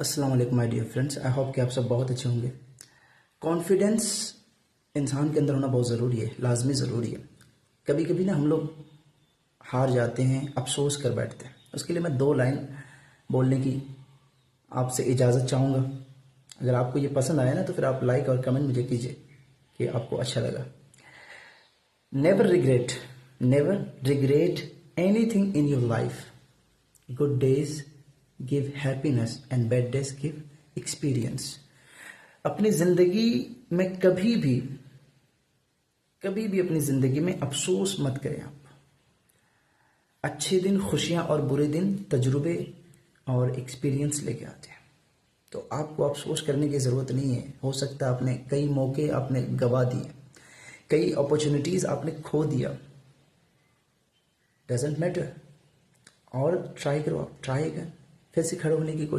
अस्सलाम वालेकुम my dear friends, I hope कि आप सब बहुत अच्छे होंगे। कॉन्फिडेंस इंसान के अंदर होना बहुत ज़रूरी है, लाजमी ज़रूरी है। कभी कभी ना हम लोग हार जाते हैं, अफसोस कर बैठते हैं। उसके लिए मैं 2 लाइन बोलने की आपसे इजाज़त चाहूँगा। अगर आपको ये पसंद आया ना तो फिर आप लाइक और कमेंट मुझे कीजिए कि आपको अच्छा लगा। Never regret anything in your life. Good days give happiness and bad days give experience. अपनी ज़िंदगी में कभी भी अपनी ज़िंदगी में अफसोस मत करें आप। अच्छे दिन, खुशियाँ और बुरे दिन तजुर्बे और एक्सपीरियंस लेके आते हैं। तो आपको अफसोस करने की ज़रूरत नहीं है। हो सकता है आपने कई मौके आपने गवा दिए, कई अपॉर्चुनिटीज़ आपने खो दिया। Doesn't matter. और ट्राई करो आप, ट्राई अगेन, फिर से खड़े होने की कोशिश